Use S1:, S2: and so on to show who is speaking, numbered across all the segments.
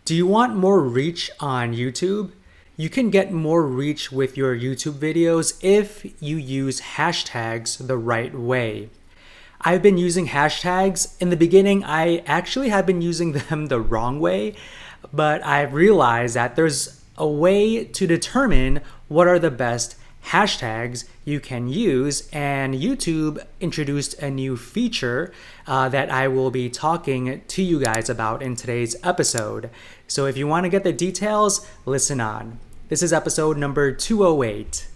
S1: Do you want more reach on YouTube? You can get more reach with your YouTube videos if you use hashtags the right way. I've been using hashtags. In the beginning, I actually have been using them the wrong way, but I've realized that there's a way to determine what are the best hashtags you can use, and YouTube introduced a new feature that I will be talking to you guys about in today's episode. So if you want to get the details, listen on. This is episode number 208.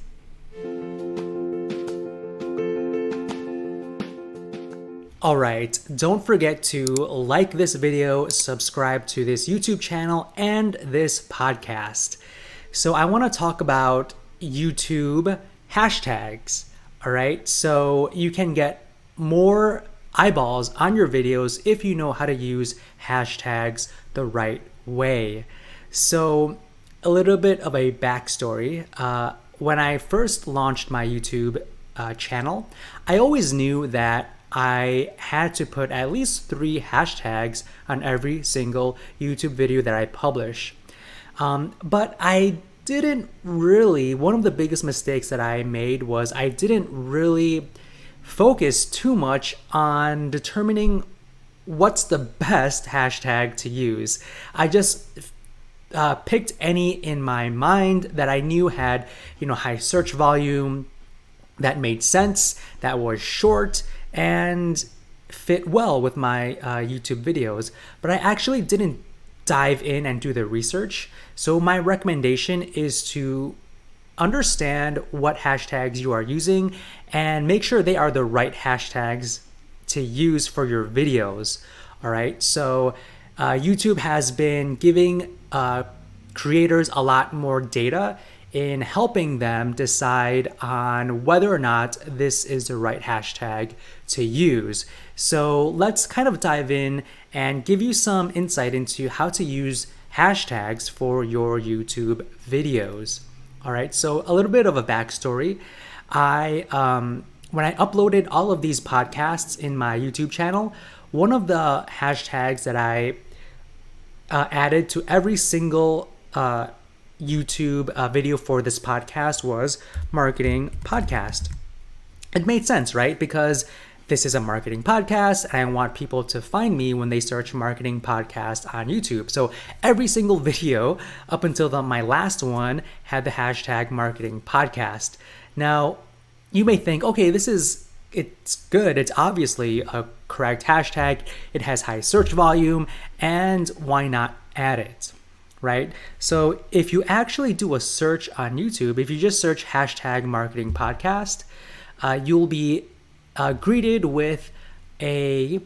S1: Alright, don't forget to like this video, subscribe to this YouTube channel, and this podcast. So I want to talk about YouTube hashtags. Alright, so you can get more eyeballs on your videos if you know how to use hashtags the right way. So a little bit of a backstory. When I first launched my YouTube channel, I always knew that I had to put at least 3 hashtags on every single YouTube video that I publish. But I didn't really, one of the biggest mistakes that I made was I didn't really focus too much on determining what's the best hashtag to use. I just picked any in my mind that I knew had, high search volume, that made sense, that was short, and fit well with my YouTube videos. But I actually didn't dive in and do the research. So my recommendation is to understand what hashtags you are using and make sure they are the right hashtags to use for your videos. All right. So YouTube has been giving creators a lot more data in helping them decide on whether or not this is the right hashtag to use. So let's kind of dive in and give you some insight into how to use hashtags for your YouTube videos. All right, so a little bit of a backstory. When I uploaded all of these podcasts in my YouTube channel, one of the hashtags that I added to every single YouTube video for this podcast was marketing podcast. It made sense, right? Because this is a marketing podcast and I want people to find me when they search marketing podcast on YouTube. So every single video up until my last one had the hashtag marketing podcast. Now, you may think, okay, it's good. It's obviously a correct hashtag. It has high search volume, and why not add it? Right? So if you actually do a search on YouTube, if you just search hashtag marketing podcast, you'll be greeted with a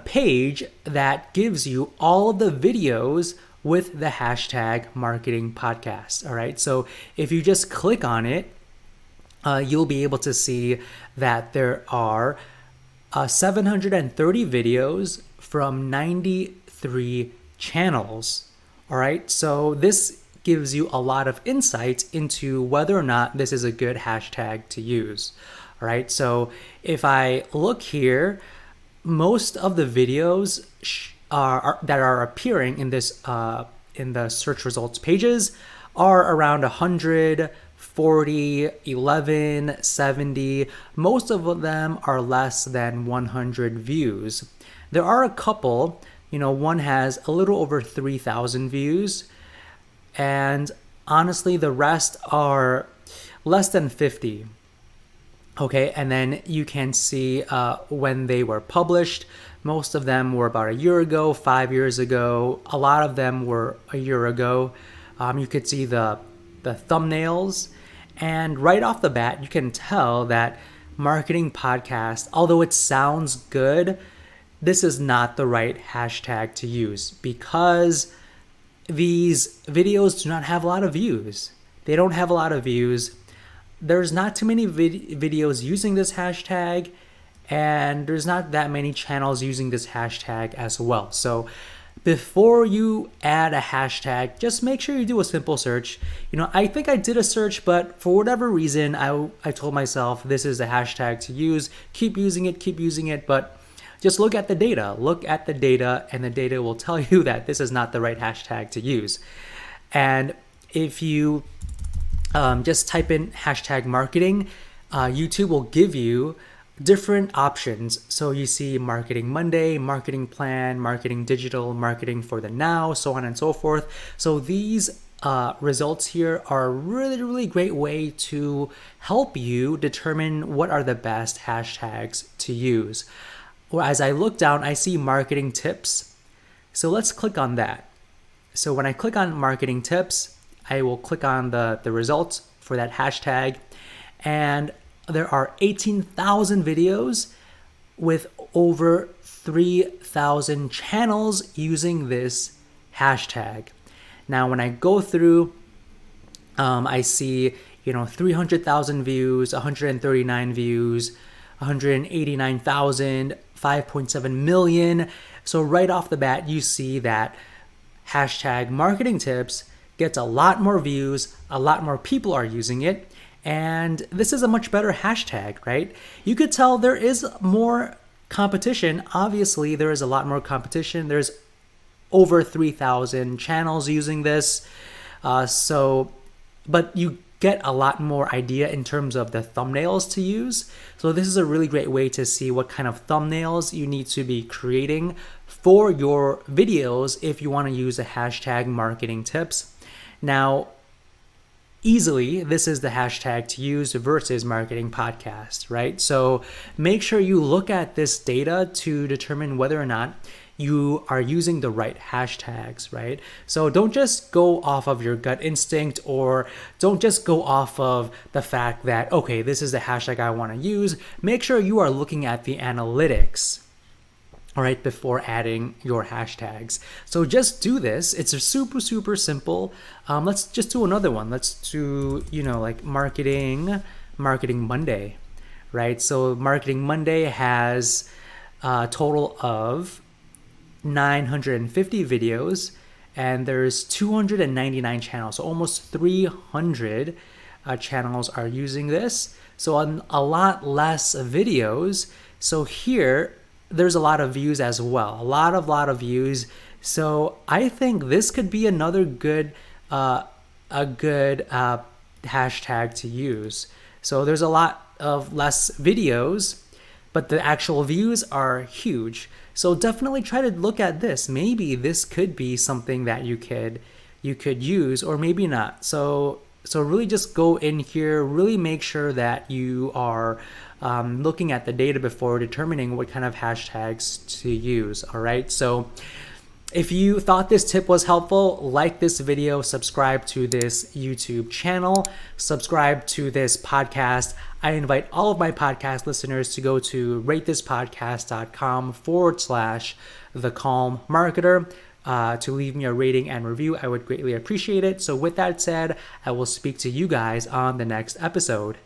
S1: page that gives you all of the videos with the hashtag marketing podcast. All right. So if you just click on it, you'll be able to see that there are 730 videos from 93 channels. All right, so this gives you a lot of insight into whether or not this is a good hashtag to use. All right, so if I look here, most of the videos that are appearing in this in the search results pages are around 100, 40, 11, 70. Most of them are less than 100 views. There are a couple. One has a little over 3,000 views, and honestly, the rest are less than 50. Okay, and then you can see when they were published. Most of them were about a year ago, 5 years ago. A lot of them were a year ago. You could see the thumbnails, and right off the bat, you can tell that marketing podcast, although it sounds good, this is not the right hashtag to use because these videos do not have a lot of views. They don't have a lot of views. There's not too many videos using this hashtag, and there's not that many channels using this hashtag as well. So before you add a hashtag, just make sure you do a simple search. I think I did a search, but for whatever reason, I told myself this is the hashtag to use. Keep using it, but just look at the data. Look at the data, and the data will tell you that this is not the right hashtag to use. And if you just type in hashtag marketing, YouTube will give you different options. So you see Marketing Monday, Marketing Plan, Marketing Digital, Marketing for the Now, so on and so forth. So these results here are a really great way to help you determine what are the best hashtags to use. Well, as I look down, I see marketing tips. So let's click on that. So when I click on marketing tips, I will click on the results for that hashtag, and there are 18,000 videos with over 3,000 channels using this hashtag. Now, when I go through, I see 300,000 views, 139 views, 189,000, 5.7 million. So right off the bat, you see that hashtag marketing tips gets a lot more views, a lot more people are using it, and this is a much better hashtag, right? You could tell there is more competition. Obviously, there is a lot more competition. There's over 3,000 channels using this. But you get a lot more idea in terms of the thumbnails to use. So this is a really great way to see what kind of thumbnails you need to be creating for your videos if you want to use a hashtag marketing tips. Now, easily, this is the hashtag to use versus marketing podcast, right? So make sure you look at this data to determine whether or not you are using the right hashtags, right? So don't just go off of your gut instinct, or don't just go off of the fact that, okay, this is the hashtag I want to use. Make sure you are looking at the analytics, all right, before adding your hashtags. So just do this. It's a super simple. Let's just do another one. Let's do, like Marketing Monday, right? So Marketing Monday has a total of 950 videos, and there's 299 channels. So almost 300 channels are using this. So on a lot less videos. So here, there's a lot of views as well. A lot of views. So I think this could be another good hashtag to use. So there's a lot of less videos, but the actual views are huge. So definitely try to look at this. Maybe this could be something that you could use, or maybe not. So really just go in here, really make sure that you are looking at the data before determining what kind of hashtags to use. All right. So if you thought this tip was helpful, like this video, subscribe to this YouTube channel, subscribe to this podcast. I invite all of my podcast listeners to go to ratethispodcast.com/The Calm Marketer to leave me a rating and review. I would greatly appreciate it. So with that said, I will speak to you guys on the next episode.